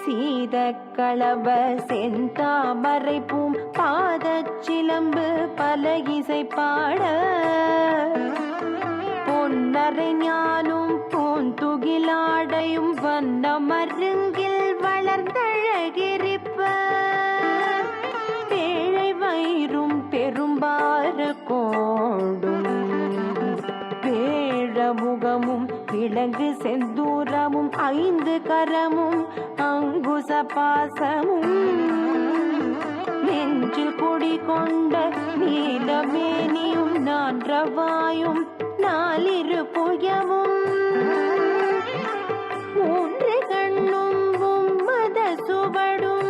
சீத களப செந்தாமரை பூம் பாதச்சிலம்பு பல இசை பாட பொன்னரை ஞானும் பூந்துகிலாடையும் வண்ண மருங்கில் வளர்ந்தழகிரிப்ப பேழை வயிறும் பெரும்பாறு கோடும் வேழமுகமும் விலங்கு செந்தூரமும் 5 கரமும் அங்குச பாசமும் நெஞ்சில் குடிகொண்ட நீலமேனியும் நான்றவாயும் 4 புயமும் 3 கண்ணும் மத சுவடும்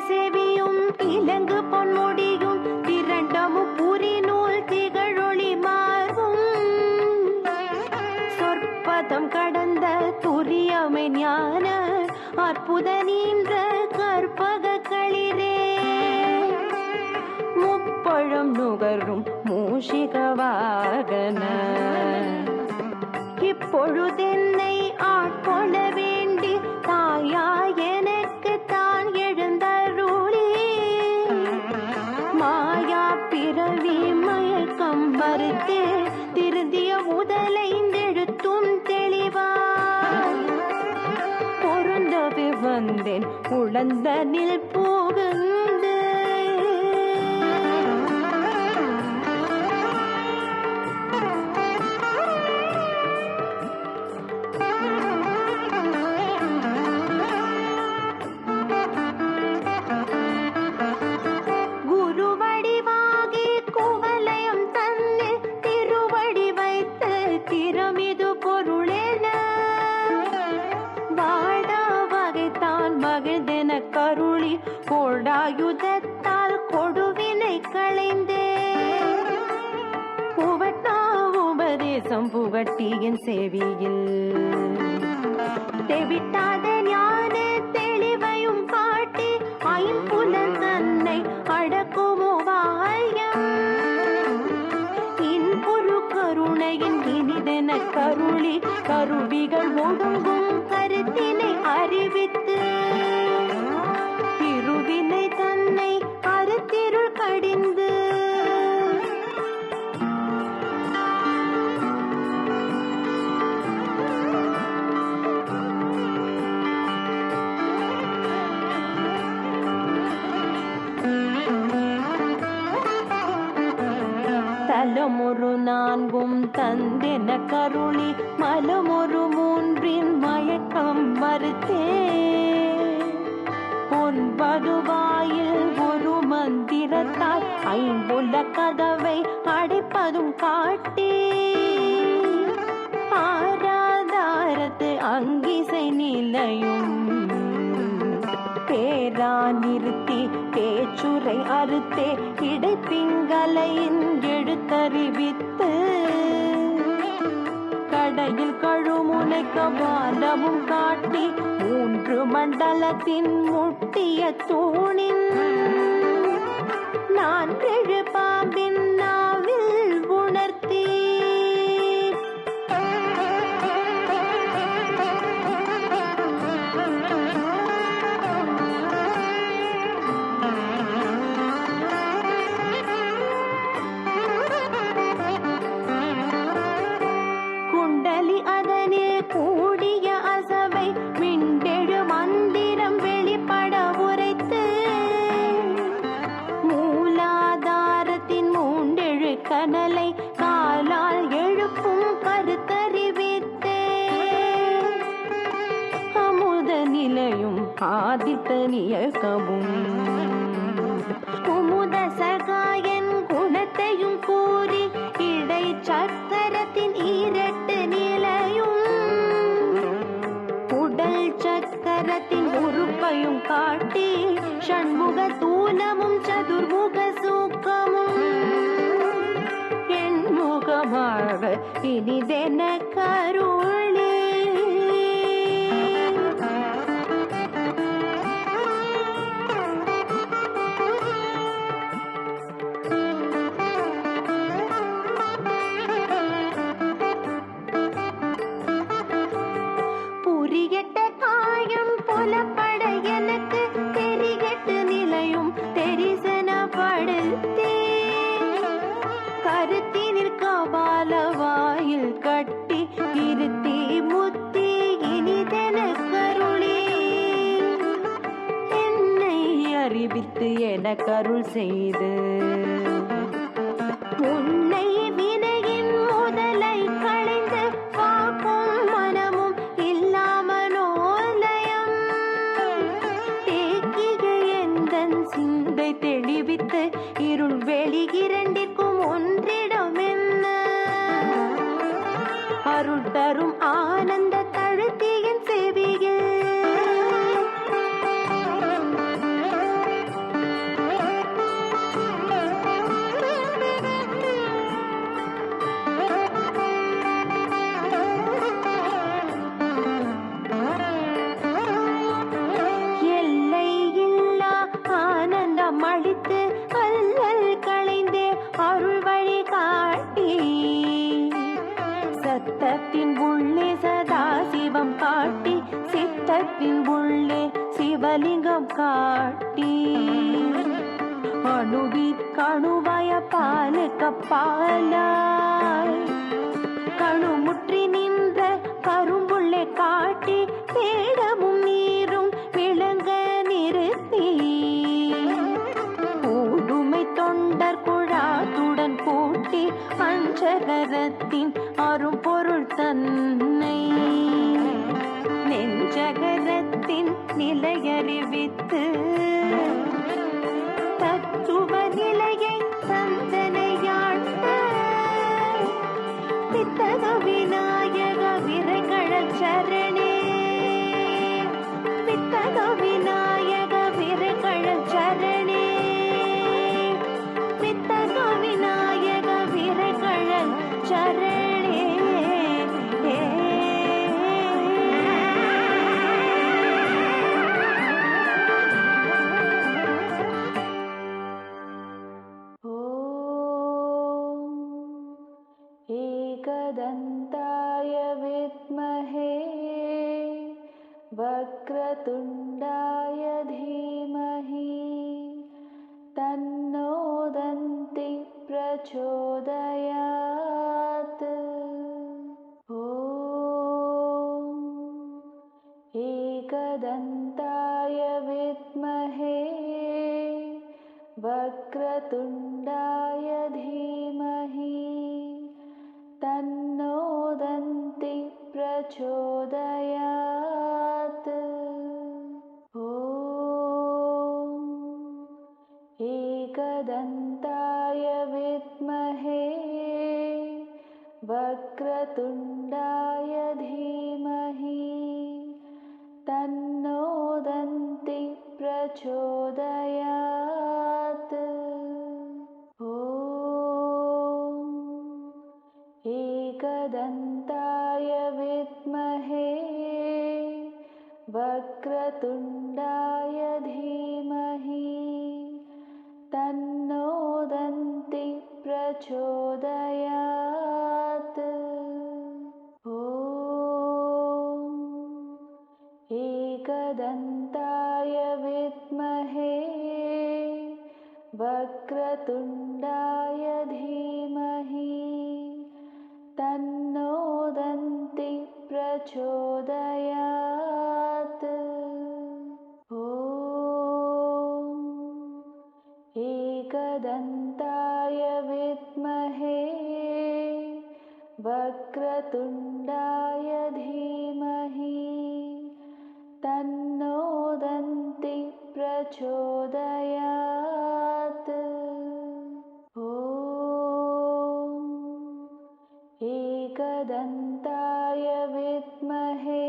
செவியும் இலங்கு பொன்முடியும் திரண்டமும் புரி நூல் திகழொளி மாறும் சொற்பதம் கடந்த துரியமை ஞான அற்புத நீன்ற கற்பக களிரே முப்பழம் நுகரும் மூஷிக வாகன இப்பொழுதென்னை ஆட்கொள்ள வேண்டி தாயா எனக்கு தான் எழுந்தருளி மாயா பிறவி மயக்கம் மறுத்தே திருந்திய முதலைந்தெழுத்தும் தெளிவாய் பொருந்தவே வந்தேன் உழந்தனில் புகுந்து கருளி கோடாயுதத்தால் கொடுவினை களைந்தே புவட்டா உபதேசம் புகட்டியின் செவியில் தெவிட்டாத ஞான தெளிவையும் காட்டி 5 புலன் தன்னை அடக்குமோ வாயம் இன்புரு கருணையின் இனிதென கருளி கருவிகள் ஒடுங்கும் கருத்தினை அறிவித்து திருவினை தன்னை கருத்திருள் கடிந்து தலமொரு 4 தந்தென கருளி மலமொரு 3 மயக்கம் மறுத்தே 9 வாயில் ஒரு மந்திரத்தால் 5 கதவை அடைப்பதும் காட்டி ஆராதாரத்து அங்கிசை நிலையும் பேரா நிறுத்தி பேச்சுரை அறுத்தே இடைப்பிங்கலையின் எழுத்தறிவித்து கடையில் கழுமுனை கபாலமும் காட்டி 3 மண்டலத்தின் முட்டிய தூணின் 4 பாம்பின் நாவில் உணர்த்தி குண்டலி அதனில் கூடிய அசவை மிண்டெழு மந்திரம் வெளிப்பட உரைத்து மூலாதாரத்தின் 3 கனலை காலால் எழுப்பும் கருத்தறிவித்தே அமுத நிலையும் ஆதித்த நியக்கமும் குமுத சகாயன் குணத்தையும் கூறி இடை சக்கரத்தின் 2 நிலையும் உடல் சக்கரத்தின் உறுப்பையும் காட்டி ஷண்முக தூலமும் சதுர்முக சூக்கமும் எண்முகமாக இனிதென கருளே குறியட்ட காயம் புலப்பட எனக்கு தெரிகட்டு நிலையும் தெரிசனப்படுத்தே கருத்தினில் கபால வாயில் கட்டி இருத்தி முத்தி இனிதென கருளே என்னை அறிவித்து என கருள் செய்து உன்னை வினையின் முதலை களைந்து பார்க்கும் மனமும் இல்லாமலோலயம் தேக்கிய எந்தன் சிந்தை தெளிவித்து இருள் வெளி இரண்டிற்கும் ஒன்றிடம் என்ன அருள் தரும் ஆனந்த தழுத்தியின் செவியில் அளித்து அல்லல் களைந்தே அருள் வழி காட்டி சத்தத்தின் உள்ளே சதா சிவம் காட்டி சித்தத்தின் உள்ளே சிவலிங்கம் காட்டி அணுவிற்கணுவாய பாலுக்கு பாலாய் கணுமுற்றி நின்ற கரும்புள்ளே காட்டி தேடமும் நீரும் விளங்க நிறுத்தி தொண்டர் குழாத்துடன் கூட்டி அஞ்சகரத்தின் அரும்பொருள் தன்னை நெஞ்சகரத்தின் நிலையறிவித்து தத்துவ நிலையை தந்தனையாட்ட வித்தக விநாயக விரைகழல் சரணே வித்தக விநாயக விரைகழல் சரணே விநாயக விரைகழல் சரணே ஓம் ஏகதந்தாய வித்மஹே வக்ரதுண்டாய தீமஹி तन्नो दन्ति प्रचोदयात् ॐ एकदन्ताय विद्महे वक्रतुण्डाय धीमहि तन्नो दन्ति प्रचोदयात् एकदन्ताय विद्महे वक्रतुण्डाय धीमहि तन्नो दन्ति प्रचोदयात् ॐ एकदन्ताय विद्महे वक्रतुण्डाय धीमहि तन्नो दन्ति प्रचोदयात् ॐ एकदन्ताय विद्महे वक्रतुण्डाय धीमहि तन्नो दन्ति प्रचोदयात् एकदन्ताय विद्महे वक्रतुण्डाय धीमहि तन्नो दन्ति प्रचोदयात् ॐ एकदन्ताय विद्महे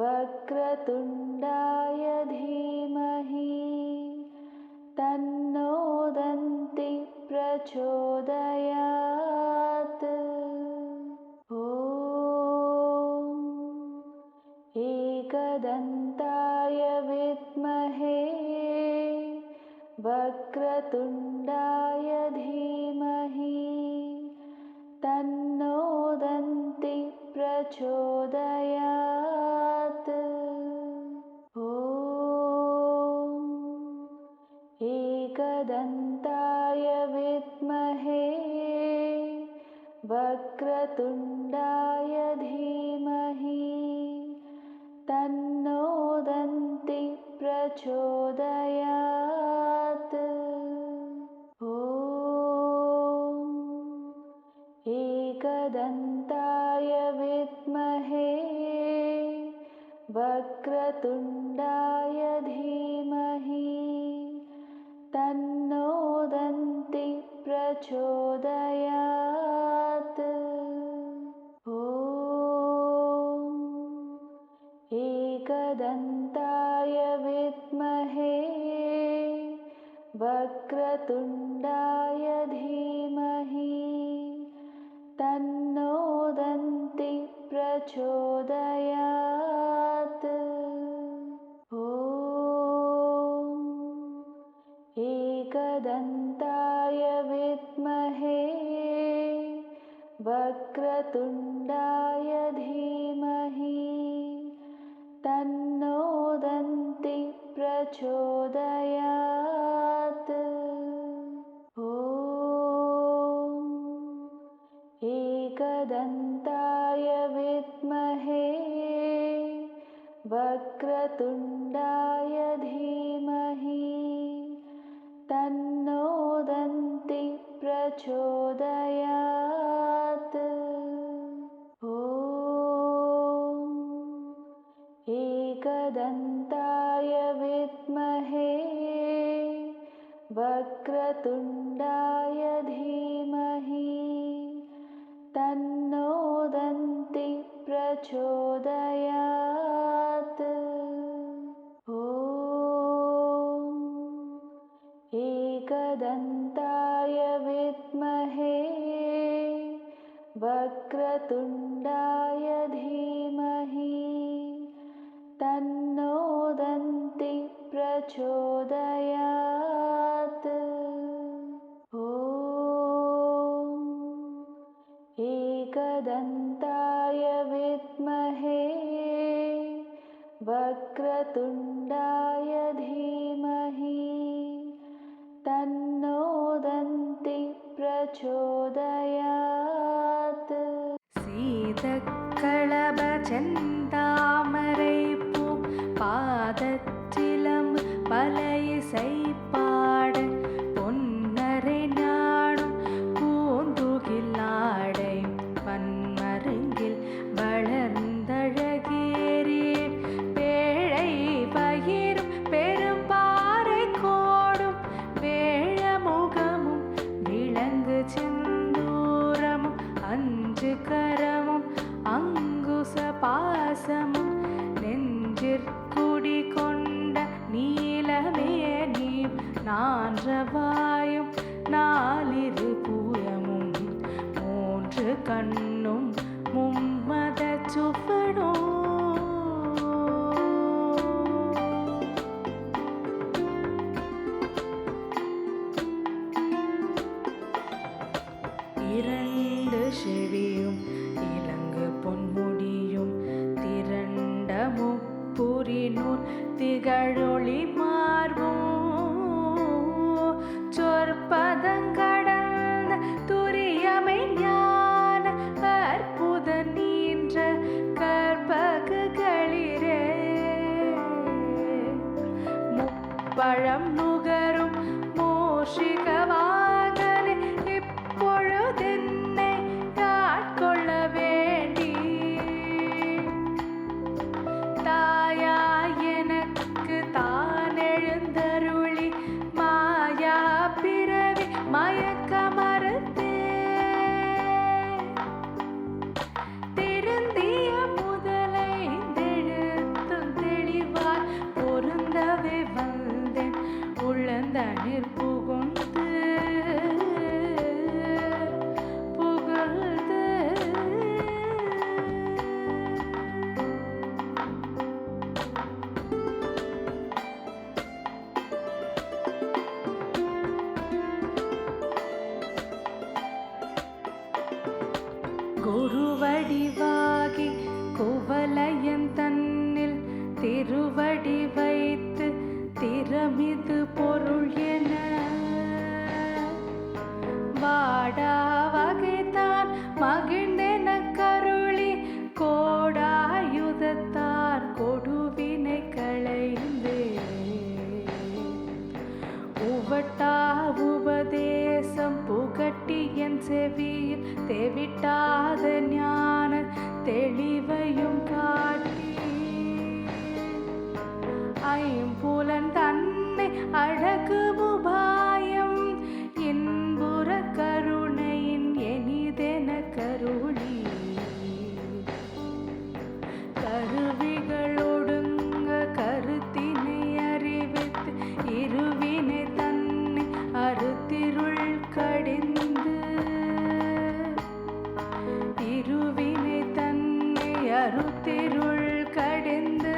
वक्रतुण्डाय धीमहि तन्नो दन्ति प्रचोदयात् ॐ एकदन्ताय विद्महे वक्रतुण्डाय धीमहि तन्नो दन्ति प्रचोदयात्। ॐ एकदन्ताय विद्महे वक्रतुण्डाय धीमहि तन्नो दन्ति प्रचोदयात्। ॐ एकदन्ताय विद्महे वक्रतुण्डाय धीमहि तन्नो दन्ति प्रचोदयात्। ॐ एकदन्ताय विद्महे वक्रतुण्डाय धीमहि तन्नो दन्ति प्रचोदयात्। ॐ एकदन्ताय विद्महे वक्रतुण्डाय धीमहि तन्नो दन्ति प्रचोदयात्। ॐ एकदन्ताय विद्महे वक्रतुण्डाय धीमहि तन्नो दन्ति प्रचोदयात्। ॐ एकदन्ताय विद्महे वक्रतुण्डाय धीमहि तन्नो दन्ति प्रचोदयात्। ॐ एकदन्ताय विद्महे वक्रतुण्डाय धीमहि तन्नो दन्ति प्रचोदयात्। ॐ एकदन्ताय विद्महे वक्रतुण्डाय धीमहि तन्नो दन्ति प्रचोदयात्। சீதக்களப செந்தாமரைப்பூ பாதச்சிலம்பு பல இசை பாட பொன்னரை ஞானும் பூந்துகிலாடை பன்மருங்கில் வளர்ந்தழகேறி பேழை பகிரும் பெரும்பாறை கோடும் வேழமுகமும் விளங்கு செந்தூரமும் அஞ்சு கரமும் அங்குச பாசமும் நெஞ்சிற்குடி கொண்ட நீலமேனியும் நான்றவாயும் நாலிரு பூயமும் மூன்று கண்ணும் மும்மத சுவடும் இரண்டு செவியும் இலங்கு பொன்முடியும் திரண்ட முப்புரினூர் திகழொளி மார்பும் சொற்பதங்கடந்த துரியமை ஞான அற்புத நீன்ற கற்பகுகளிரே முப்பழம் நுகரும் மூஷிகவாகனே இப்பொழுதென்னை ஆட்கொள்ள வேண்டி தாயா எனக்கு தான் எழுந்தருளி மாயா பிறவி மயக்க மறுத்தே திருந்திய முதலை தெழுத்தும் தெளிவாய் பொருந்தவே வந்தேன் உள்ளந்தனிற் புகுந்து புகழ்ந்து குருவடிவாகி ஐம்புலன் தன்னை அழகு உபாயம் இன்புற கருணையின் எனிதென கருளி கருவிகள் ஒடுங்க கருத்தினை அறிவித்து இருவினை தன்னை அறுத்திருள் கடிந்து இருவினை தன்னை அறுத்திருள் கடிந்து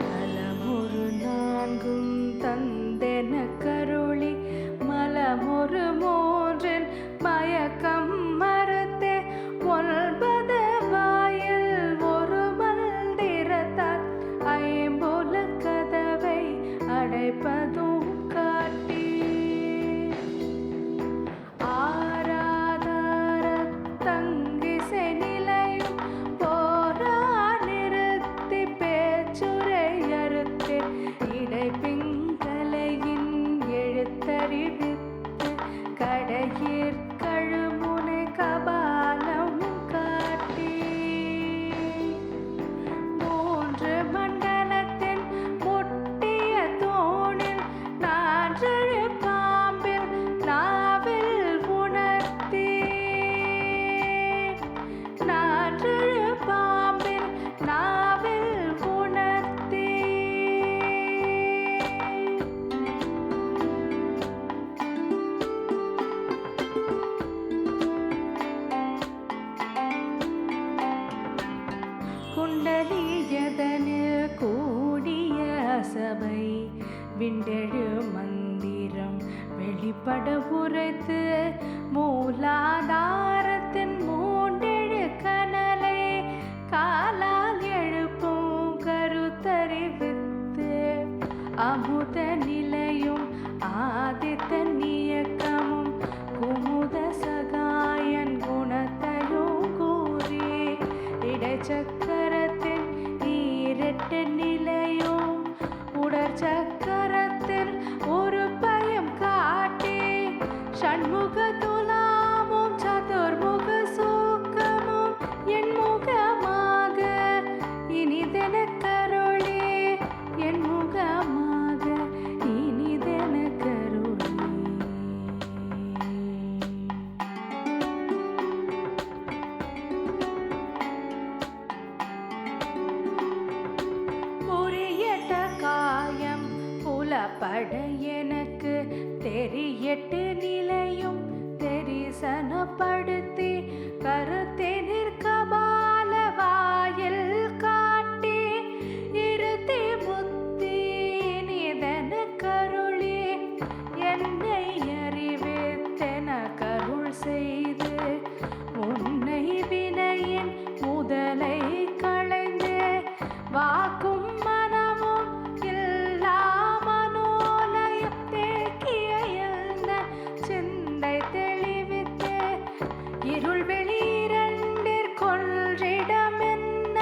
நலமொரு நான்கும் தந்தென கருளி மலமொரு மூன்றின் மயக்கம் மறுத்தே ஒன்பது வாயில் ஒரு மந்திரத்தால் ஐம்புல கதவை அடைப்பதும் காட்டி ஆராதார தங்கிசை நிலையும் போரா நிறுத்தி பேச்சுரை அறுத்து இடைப்பிங்கலையின் எழுத்தறிவித்து கடையிற் கழுமுனை கபாலம் காட்டி மூன்று மண்டலத்தின் முட்டிய தூணில் நான்றழு பாம்பில் நாவில் உணர்த்தி நான்றழு பாம்பில் நாவில் உணர்த்தி குண்டலியதனில் கூடிய சபை விண்டெழு மந்திரம் வெளிப்பட உரைத்து மூலாதாரத்தின் மூண்டெழு கனலை காலால் எழுப்பும் கருத்தறிவித்து அமுத நிலையும் ஆதித்த நியக்கமும் குமுத சகாயன் குணத்தையும் கூறி இடைச்சக்கரத்தின் ஈரெட்டு நிலையும் உடற்சக்கரத்தில் ஒரு பயம் காட்டி ஷண்முக துலாமும் சதுர்முக சூக்கமும் என் முகமாக இனிதென கருளி என் முகமாக இனிதென கருளி புரியட்ட காயம் புலப்பட எனக்கு தெரியட்டு நிலையும் தெரிசனப்படுத்தி கருத்தினிற் கபால வாயில் காட்டி இருத்தி புத்தி நிதன கருளி என்னை அறிவித்தென கருள் செய்து உன்னை வினையின் முதலை களைந்து வாக்கும் மனமும் இல்லா மனோலயம் தேக்கிய சிந்தை தெளிவித்து இருள் வெளியிரண்டிற் கொன்றிடம் என்ன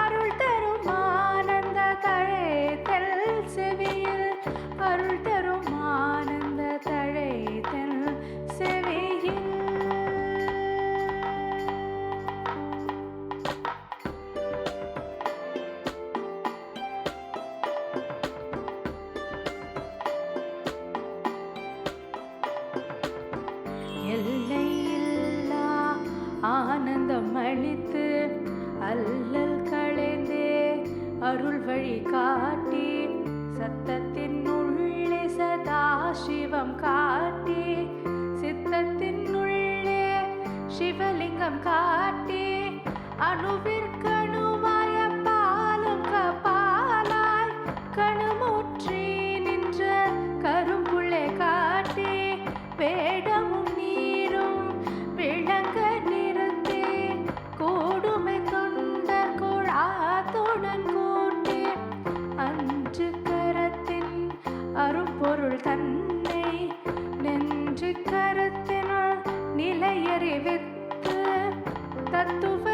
அருள் தரும் ஆனந்த தழைத்தல் செவியில் அருள் தரும் ஆனந்த தழைத்தல் செவியில் எல்லையில்லா ஆனந்தம் அளித்து அல்லல் களைந்தே அருள் வழி காட்டி சத்தத்தின் உள்ளே சதாசிவம் காட்டி சித்தத்தின் உள்ளே சிவலிங்கம் காட்டி அணுவிற்கணுவாய பாலும் கபாலாய் கணுமுற்றி நின்ற கரும்புள்ளே காட்டி வேடமும் நீரும் விளங்க நிறுத்தி கூடுமை கொண்ட குழாத்துடன் கூட்டி அஞ்சு கரத்தின் அரும்பொருள் தன்னை நெஞ்சு கரத்தினால் நிலையறிவித்து தத்துவ